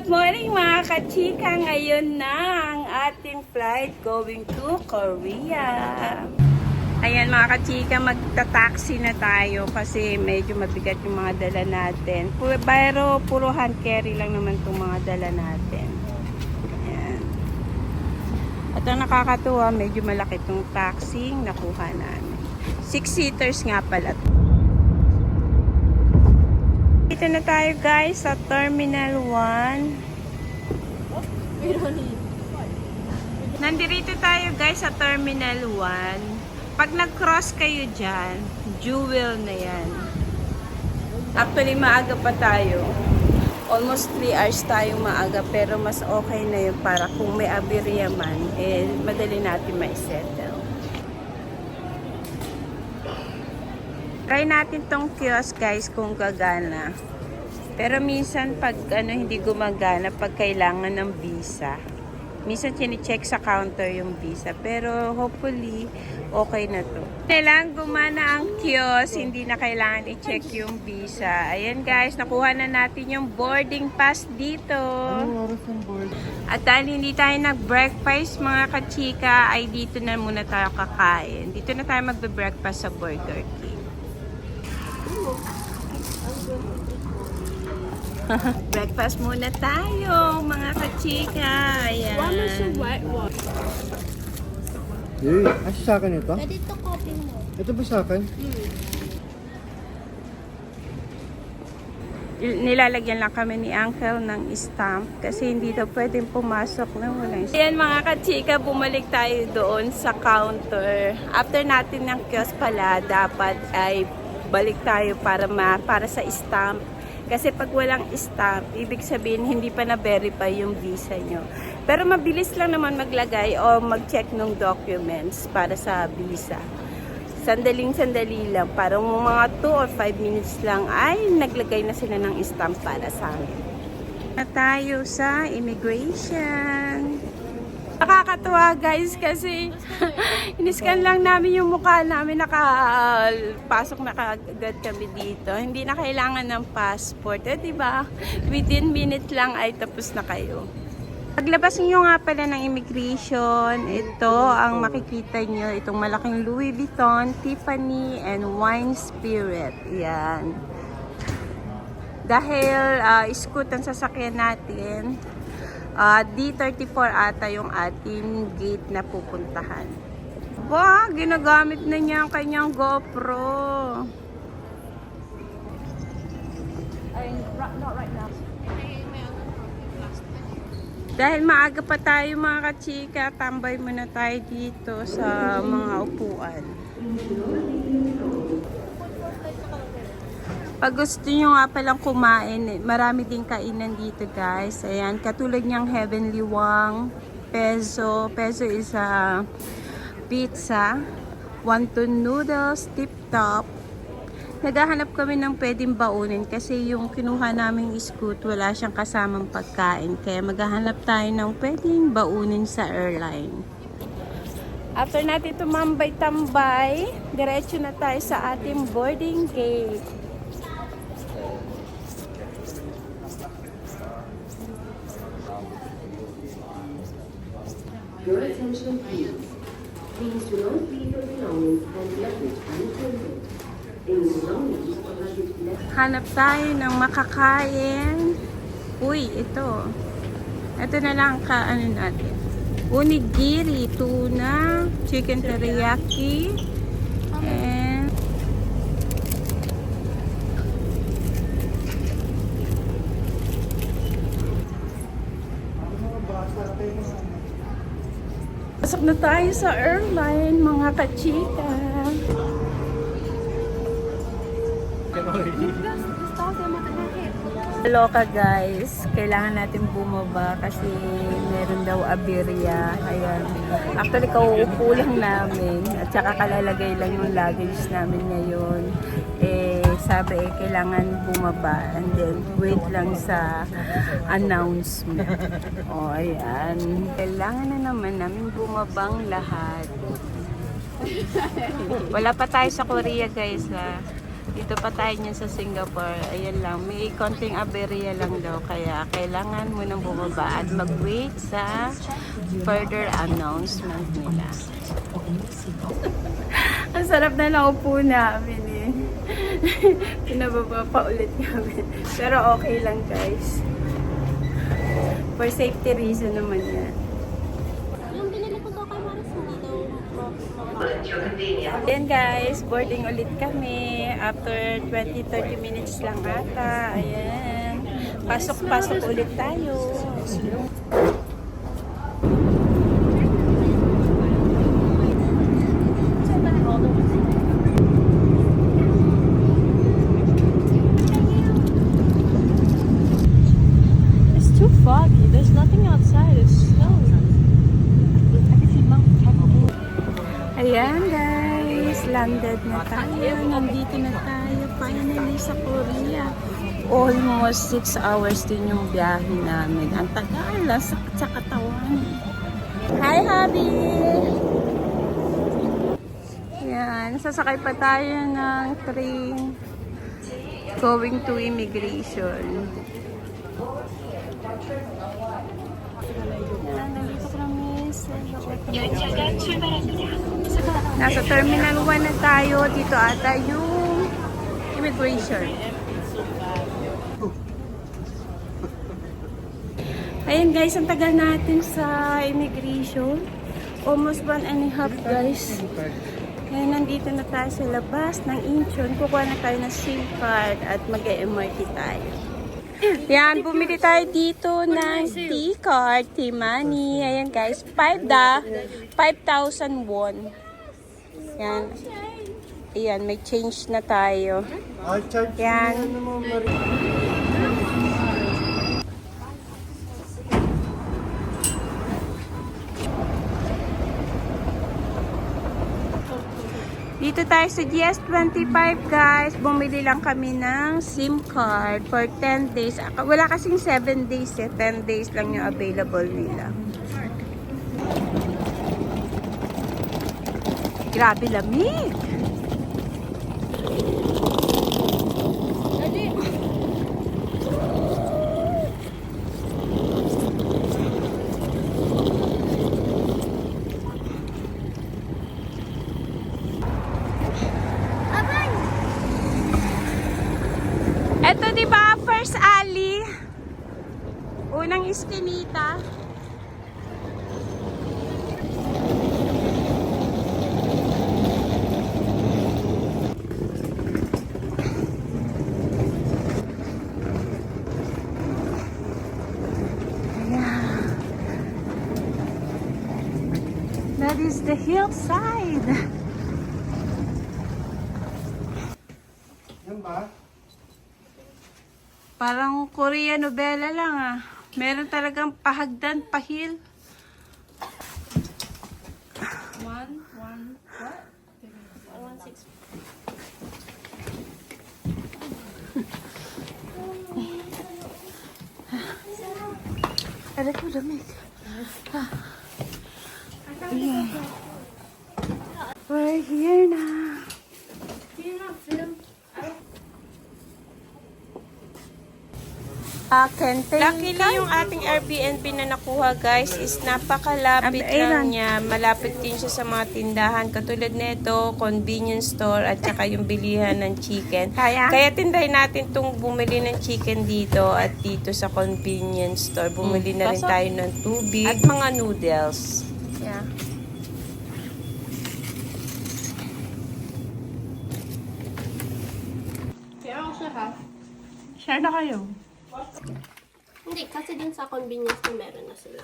Good morning mga kachika! Ngayon na ang ating flight going to Korea. Ayan mga kachika, magta-taxi na tayo kasi medyo mabigat yung mga dala natin. Pero puro hand carry lang naman itong mga dala natin. Ayan. At ang nakakatuwa, medyo malaki itong taxi nakuha namin. 6-seaters nga pala. Dito na tayo guys sa Terminal 1. Nandito tayo guys sa Terminal 1. Pag nag-cross kayo dyan, Jewel na yan. Actually, maaga pa tayo. Almost 3 hours tayong maaga, pero mas okay na yun para kung may aberya man, madali natin ma-settle. Try natin tong kiosk guys kung gagana. Pero minsan pag hindi gumagana, pag kailangan ng visa. Minsan chine-check sa counter yung visa. Pero hopefully, okay na to. Kailangan gumana ang kiosk, hindi na kailangan i-check yung visa. Ayan guys, nakuha na natin yung boarding pass dito. Anong oras ng board? At dahil hindi tayo nag-breakfast mga kachika, ay dito na muna tayo kakain. Dito na tayo magbe-breakfast sa Burger King. Breakfast muna tayo, mga kachika. Ayan. Yay, sa akin ito? Dito copy mo. Ito ba sa akin? Nilalagyan lang kami ni Uncle ng stamp kasi hindi daw pwedeng pumasok na walang stamp. Ayan mga kachika, bumalik tayo doon sa counter. After natin ng kiosk pala, dapat ay balik tayo para sa stamp. Kasi pag walang stamp, ibig sabihin hindi pa na-verify yung visa nyo. Pero mabilis lang naman maglagay o mag-check ng documents para sa visa. Sandaling-sandali lang. Parang mga 2 or 5 minutes lang ay naglagay na sila ng stamp para sa amin. Na tayo sa immigration. Nakakatuwa guys kasi iniskan lang namin yung mukha namin, nakapasok na kaagad kami dito. Hindi na kailangan ng passport. Diba? Within minute lang ay tapos na kayo. Paglabas nyo nga pala ng immigration, ito ang makikita nyo, itong malaking Louis Vuitton, Tiffany, and Wine Spirit. Yan. Dahil scoot ang sasakyan natin, D34 ata yung ating gate na pupuntahan. Ba, ginagamit na niya ang kanyang GoPro. Not right now. Dahil maaga pa tayo mga kachika, tambay muna tayo dito sa mga upuan. Pag gusto nyo nga palang kumain, marami din kainan dito guys. Ayan, katulad niyang Heavenly Wang, Peso. Peso is a pizza, wonton noodles, tip top. Naghahanap kami ng pwedeng baunin kasi yung kinuha naming scoot, wala siyang kasamang pagkain. Kaya maghahanap tayo ng pwedeng baunin sa airline. After natin tumambay-tambay, diretso na tayo sa ating boarding gate. Your attention please. Please do not leave your belongings and luggage unattended. Any belongings or luggage left. Hanap tayo ng makakain. Uy, ito. Ito na lang ano natin. Onigiri, tuna, chicken teriyaki, and pasok na tayo sa airline, mga kachika. Loka guys, kailangan natin bumaba kasi meron daw aberya. Ayan. Actually, kauupo lang namin at saka kalalagay lang yung luggage namin ngayon. Sabi kailangan bumaba and then wait lang sa announcement. O, ayan. Kailangan na naman namin bumabang lahat. Wala pa tayo sa Korea guys ha. Dito pa tayo niyan sa Singapore. Ayan lang, may konting aberya lang daw. Kaya kailangan mo nang bumaba at mag-wait sa further announcement nila. Ang sarap na naupo namin eh. Pinababa pa ulit kami. Pero okay lang guys. For safety reason naman yan. Yung binili ko daw kay Maris, hindi daw Ayan guys, boarding ulit kami. After 20-30 minutes lang ata. Ayan. Pasok-pasok ulit tayo. It's too foggy. There's nothing outside. It's snowing. Ayan guys, landed na tayo. Nandito na tayo finally sa Korea. Almost 6 hours din yung biyahe namin. Ang tagal, sakit sa katawan. Hi, Habi! Yan, sasakay pa tayo ng train going to immigration. Yan, nandito kami sa nasa Terminal 1 na tayo. Dito ata yung immigration. Ayan guys, ang tagal natin sa immigration. Almost 1.5 guys. Kaya nandito na tayo sa labas ng Incheon. Kukuha na tayo ng SIM card at mag-MRT tayo. Yan, bumili tayo dito ng T-card, T-money. Ayan guys, 5,000 won. Yan. Ayan, may change na tayo. I'll charge Yan. you naman, Marie. Dito tayo sa GS25 guys. Bumili lang kami ng SIM card for 10 days. Wala kasing 7 days eh. 10 days lang yung available nila. Grabe lamig. Ito di ba first alley? Unang iskinita. Ayan. That is the hillside. Yan ba? Parang Korea novela lang ah. Meron talagang pahagdan, pahil. Aray ko, lamig. Ayan. We're here na. Luckily, yung ating Airbnb na nakuha guys is napakalapit lang niya. Malapit din siya sa mga tindahan. Katulad nito, convenience store at saka yung bilihan ng chicken. Kaya tindahin natin itong bumili ng chicken dito at dito sa convenience store. Bumili na rin tayo ng tubig at mga noodles. Yeah. Share na kayo. Hindi, kasi dun sa convenience na meron na sila.